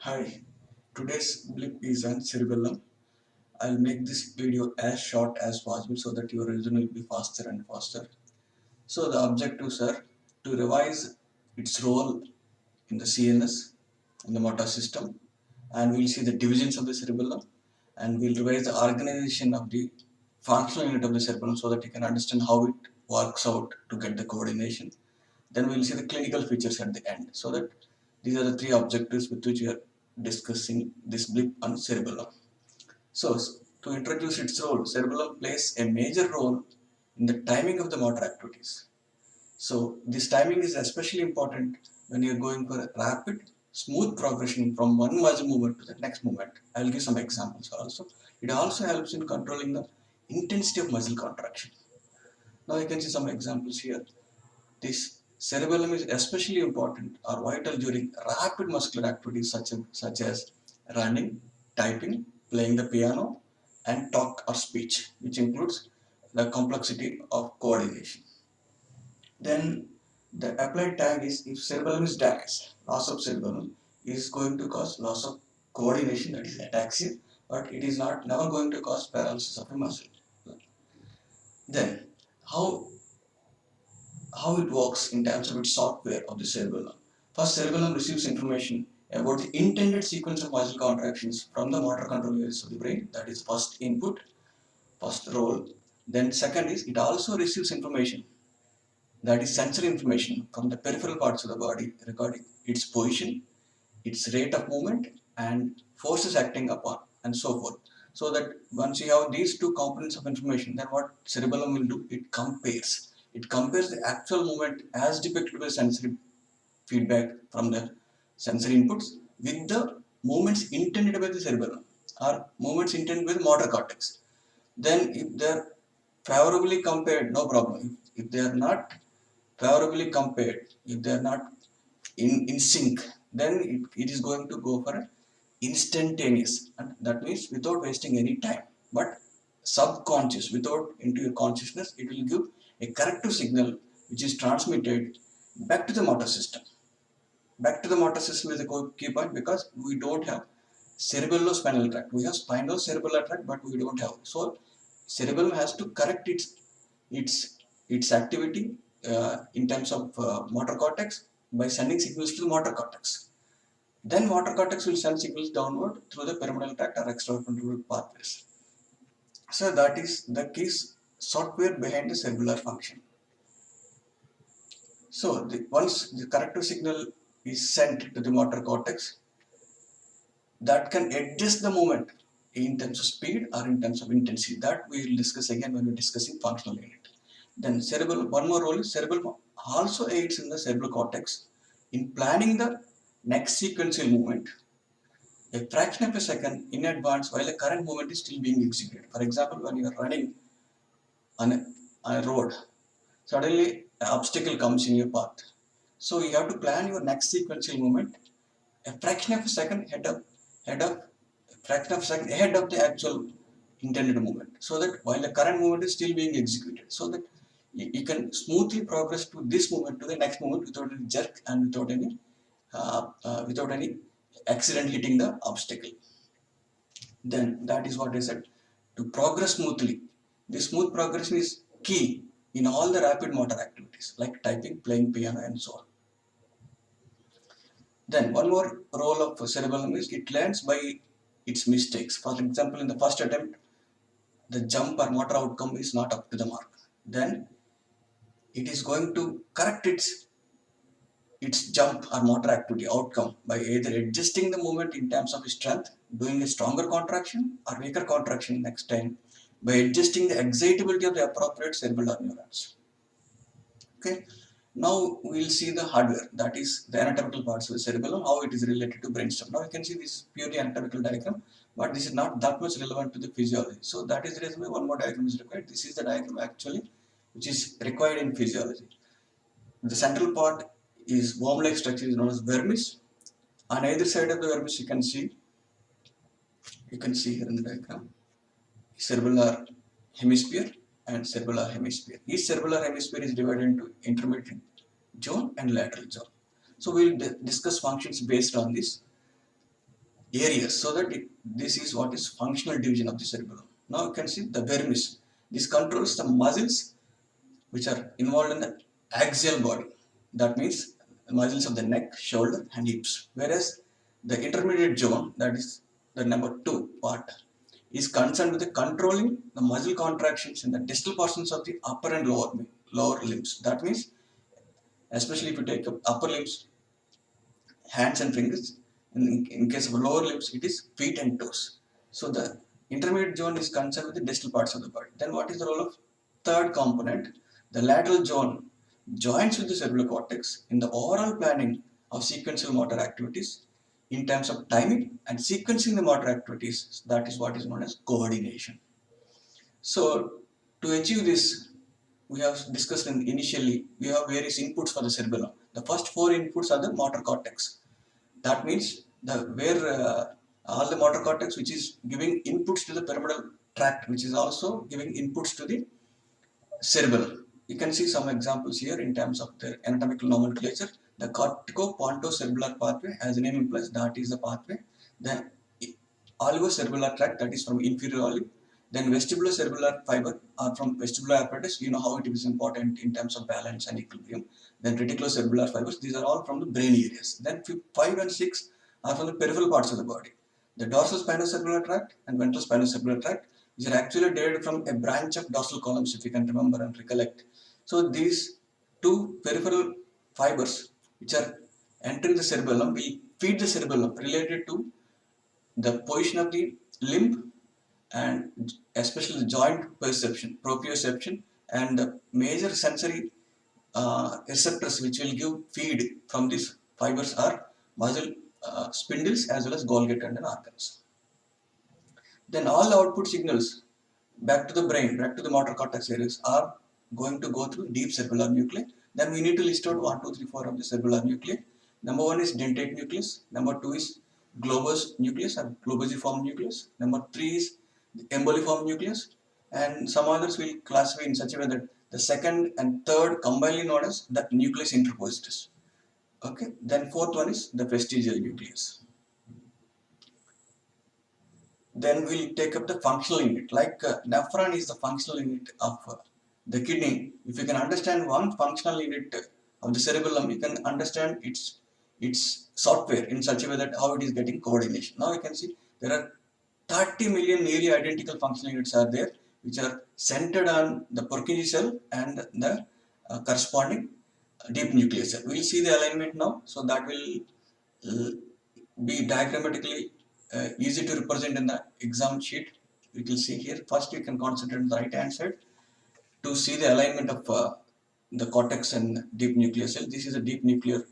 Hi, today's blip is on cerebellum. I'll make this video as short as possible so that your revision will be faster and faster. So the objectives are to revise its role in the CNS, in the motor system, and we'll see the divisions of the cerebellum, and we'll revise the organization of the functional unit of the cerebellum so that you can understand how it works out to get the coordination. Then we'll see the clinical features at the end. So that these are the three objectives with which we are discussing this blip on cerebellum. So to introduce its role, cerebellum plays a major role in the timing of the motor activities. So this timing is especially important when you're going for a rapid, smooth progression from one muscle movement to the next movement. I will give some examples also. It also helps in controlling the intensity of muscle contraction. Now you can see some examples here. This cerebellum is especially important or vital during rapid muscular activities such as running, typing, playing the piano, and talk or speech, which includes the complexity of coordination. Then the applied tag is if cerebellum is damaged, loss of cerebellum is going to cause loss of coordination, that is ataxia, but it is not never going to cause paralysis of a muscle. Then how it works in terms of its software of the cerebellum. First, cerebellum receives information about the intended sequence of muscle contractions from the motor control areas of the brain. That is first input, first role. Then second is it also receives information, that is sensory information, from the peripheral parts of the body regarding its position, its rate of movement, and forces acting upon, and so forth. So that once you have these two components of information, then what cerebellum will do? It compares. It compares the actual movement as depicted by sensory feedback from the sensory inputs with the movements intended by the cerebellum or movements intended by the motor cortex. Then if they are favorably compared, no problem. If they are not favorably compared, if they are not in sync, then it is going to go for instantaneous, and that means without wasting any time, but subconscious, without into your consciousness, it will give a corrective signal which is transmitted back to the motor system. Back to the motor system is a key point, because we don't have cerebellospinal tract. We have spinal cerebellar tract, but we don't have. So cerebellum has to correct its its activity in terms of motor cortex by sending signals to the motor cortex. Then motor cortex will send signals downward through the pyramidal tract or extrapyramidal pathways. So that is the key software behind the cerebellar function. So once the corrective signal is sent to the motor cortex, that can adjust the moment in terms of speed or in terms of intensity. That we will discuss again when we are discussing functional unit. Then cerebellum, one more role is cerebellum also aids in the cerebral cortex in planning the next sequential movement a fraction of a second in advance while the current movement is still being executed. For example, when you are running on a road, suddenly an obstacle comes in your path. So you have to plan your next sequential movement a fraction of a second head of fraction of a second ahead of the actual intended movement, so that while the current movement is still being executed, so that you can smoothly progress to this movement to the next movement without any jerk and without any accident hitting the obstacle. Then that is what I said, to progress smoothly. This smooth progression is key in all the rapid motor activities like typing, playing piano, and so on. Then one more role of cerebellum is it learns by its mistakes. For example, in the first attempt, the jump or motor outcome is not up to the mark. Then it is going to correct its jump or motor activity outcome by either adjusting the movement in terms of strength, doing a stronger contraction or weaker contraction next time, by adjusting the excitability of the appropriate cerebellar neurons. Okay. Now we will see the hardware, that is the anatomical parts of the cerebellum, how it is related to brainstem. Now you can see this is purely anatomical diagram, but this is not that much relevant to the physiology. So that is the reason why one more diagram is required. This is the diagram actually which is required in physiology. The central part is worm-like structure is known as vermis. On either side of the vermis you can see here in the diagram, cerebellar hemisphere and cerebellar hemisphere. Each cerebellar hemisphere is divided into intermediate zone and lateral zone. So we will discuss functions based on this. areas, so that this is what is functional division of the cerebellum. Now you can see the vermis. This controls the muscles which are involved in the axial body. That means the muscles of the neck, shoulder, and hips. Whereas the intermediate zone, that is the number 2 part, is concerned with the controlling the muscle contractions in the distal portions of the upper and lower limbs. That means, especially if you take up upper limbs, hands and fingers. In case of lower limbs, it is feet and toes. So the intermediate zone is concerned with the distal parts of the body. Then what is the role of third component? The lateral zone joins with the cerebral cortex in the overall planning of sequential motor activities in terms of timing and sequencing the motor activities. That is what is known as coordination. So to achieve this, we have discussed initially, we have various inputs for the cerebellum. The first four inputs are the motor cortex. That means the where all the motor cortex which is giving inputs to the pyramidal tract, which is also giving inputs to the cerebellum. You can see some examples here in terms of their anatomical nomenclature. The cortico-pontocerebellar pathway, as the name implies, that is the pathway. Then olivocerebellar tract, that is from inferior olive. Then vestibulocerebellar fiber are from vestibular apparatus. You know how it is important in terms of balance and equilibrium. Then reticulocerebellar fibers. These are all from the brain areas. Then 5 and 6 are from the peripheral parts of the body. The dorsal spinocerebellar tract and ventral spinocerebellar tract, which are actually derived from a branch of dorsal columns, if you can remember and recollect. So these two peripheral fibers which are entering the cerebellum will feed the cerebellum related to the position of the limb and especially the joint perception, proprioception, and the major sensory receptors which will give feed from these fibers are muscle spindles as well as Golgi tendon organs. Then all output signals back to the brain, back to the motor cortex areas are going to go through deep cerebellar nuclei. Then we need to list out 1, 2, 3, 4 of the cerebellar nuclei. Number 1 is dentate nucleus. Number 2 is globose nucleus or globosiform nucleus. Number 3 is the emboliform nucleus. And some others will classify in such a way that the second and third combinedly known as the nucleus interpositus. Okay. Then fourth one is the vestigial nucleus. Then we'll take up the functional unit. Like nephron is the functional unit of the kidney. If you can understand one functional unit of the cerebellum, you can understand its software in such a way that how it is getting coordination. Now you can see there are 30 million nearly identical functional units are there, which are centered on the Purkinje cell and the corresponding deep nucleus cell. We'll see the alignment now, so that will be diagrammatically easy to represent in the exam sheet. We will see here. First, you can concentrate on the right hand side to see the alignment of the cortex and deep nuclear cell. This is a deep nuclear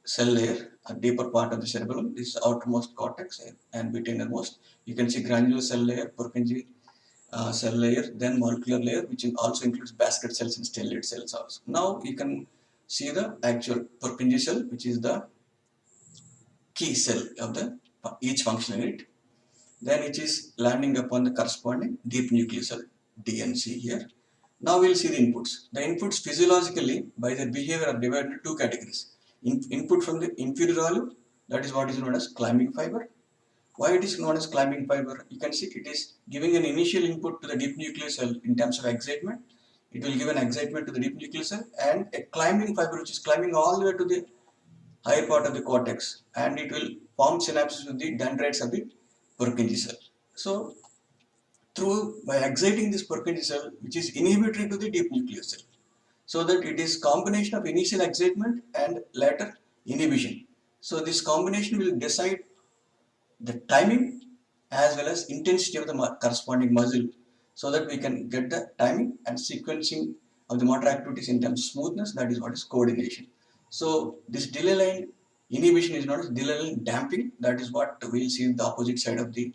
cell layer, a deeper part of the cerebellum. This is outermost cortex and between innermost. You can see granular cell layer, Purkinje cell layer, then molecular layer, which also includes basket cells and stellate cells also. Now you can see the actual Purkinje cell, which is the key cell of the each functional unit. Then it is landing upon the corresponding deep nucleus cell, DNC here. Now we will see the inputs. The inputs physiologically by their behavior are divided into two categories. Input from the inferior olive, that is what is known as climbing fiber. Why it is known as climbing fiber? You can see it is giving an initial input to the deep nucleus cell in terms of excitement. It will give an excitement to the deep nucleus cell and a climbing fiber which is climbing all the way to the higher part of the cortex, and it will form synapses with the dendrites of the Purkinje cell. So by exciting this Purkinje cell, which is inhibitory to the deep nucleus cell, so that it is combination of initial excitement and later inhibition. So this combination will decide the timing as well as intensity of the corresponding muscle, so that we can get the timing and sequencing of the motor activities in terms of smoothness. That is what is coordination. So this delay line inhibition is known as delay line damping. That is what we will see in the opposite side of the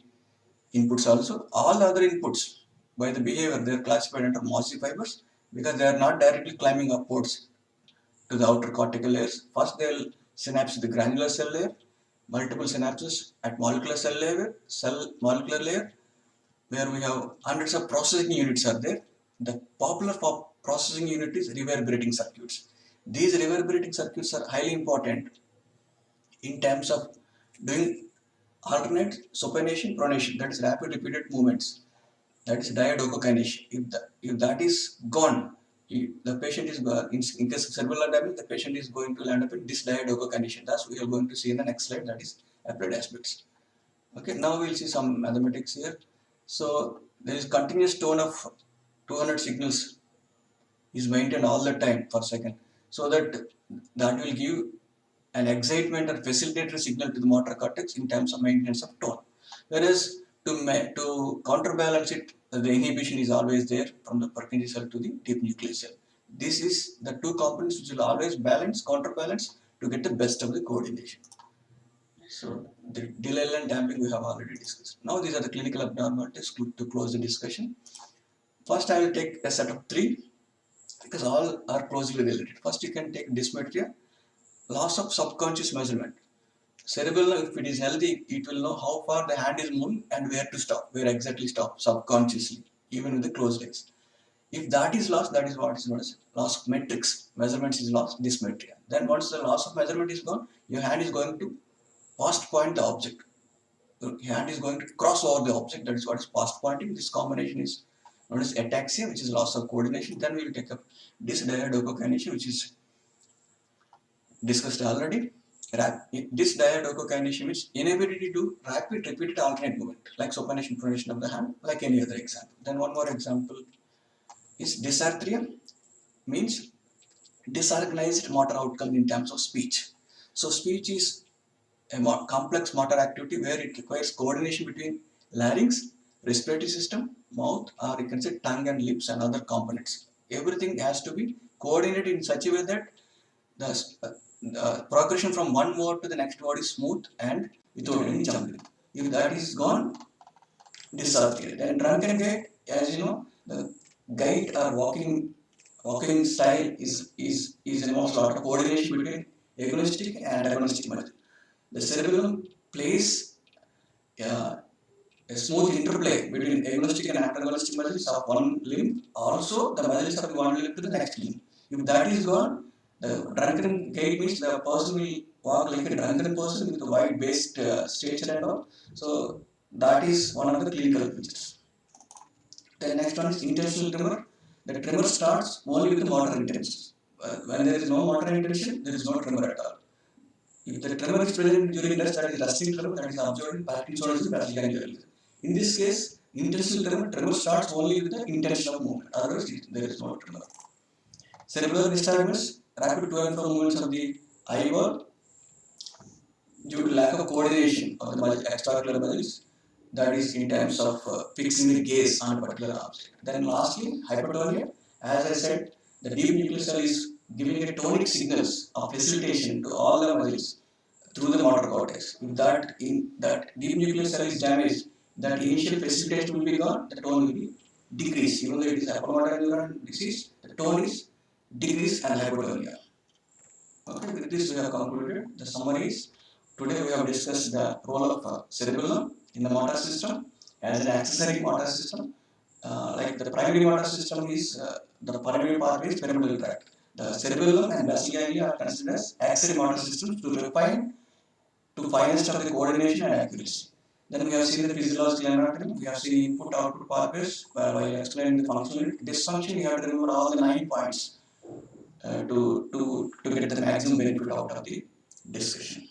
inputs also. All other inputs by the behavior, they are classified under mossy fibers because they are not directly climbing upwards to the outer cortical layers. First they will synapse the granular cell layer, multiple synapses at molecular layer, where we have hundreds of processing units are there. The popular processing unit is reverberating circuits. These reverberating circuits are highly important in terms of doing alternate supination, pronation, that is rapid repeated movements, that is diadochokination. If that is gone, the patient is in case of cerebellar damage, the patient is going to land up in dysdiadochokination. That's we are going to see in the next slide, that is applied aspects. Okay, now we'll see some mathematics here. So there is continuous tone of 200 signals is maintained all the time per second, so that will give an excitement or facilitatory signal to the motor cortex in terms of maintenance of tone. Whereas to counterbalance it, the inhibition is always there from the Purkinje cell to the deep nucleus cell. This is the two components which will always balance, counterbalance to get the best of the coordination. So the delay and damping we have already discussed. Now these are the clinical abnormalities to close the discussion. First I will take a set of three because all are closely related. First you can take dysmetria, loss of subconscious measurement. Cerebellum, if it is healthy, it will know how far the hand is moving and where to stop, where exactly stop subconsciously, even with the closed eyes. If that is lost, that is what is known as loss of metrics. Measurements is lost, dysmetria. Then once the loss of measurement is gone, your hand is going to past point the object. Your hand is going to cross over the object. That is what is past pointing. This combination is known as ataxia, which is loss of coordination. Then we will take up dysdiadochokination, which is discussed already. This diadochokination is inability to do rapid repeated alternate movement, like supination, pronation of the hand, like any other example. Then one more example is dysarthria, means disorganized motor outcome in terms of speech. So speech is a complex motor activity where it requires coordination between larynx, respiratory system, mouth, or you can say tongue and lips and other components. Everything has to be coordinated in such a way that the progression from one word to the next word is smooth and without any jumping. If that is gone, dysarthria. Then drunken gait, as you know, the gait or walking style is involves a lot of coordination between agonistic and antagonistic muscle. The cerebellum plays uh, a smooth interplay between agonistic and antagonistic muscles of one limb, also the muscles of one limb to the next limb. If that is gone, the drunken gait means the person will walk like a drunken person with a wide-based stature and all. So that is one of the clinical features. The next one is intentional tremor. The tremor starts only with the motor intentions. When there is no motor intention, there is no tremor at all. If the tremor is present during rest, that is resting tremor, that is observed in Parkinson's disease. In this case, intentional tremor starts only with the intention of movement. Otherwise, there is no tremor. Cerebral disturbance, rapid to and fro movements of the eyeball due to lack of coordination of the extraocular muscles, that is in terms of fixing the gaze on a particular object. Then lastly, hypertonia. As I said, the deep nucleus cell is giving a tonic signals of facilitation to all the muscles through the motor cortex. If that deep nucleus cell is damaged, that initial facilitation will be gone, the tone will be decreased. Even though it is hypomotor neuron disease, the tone is decreased and hypotonia. Okay, with this we have concluded. The summary is, today we have discussed the role of cerebellum in the motor system as an accessory motor system. Like the primary motor system is the primary pathway is pyramidal tract. The cerebellum and basal ganglia are considered as accessory motor systems to refine to finest of the coordination and accuracy. Then we have seen the physiological anatomy, we have seen input-output pathways, where while explaining the functional unit. This function you have to remember all the 9 points to get the maximum benefit out of the discussion.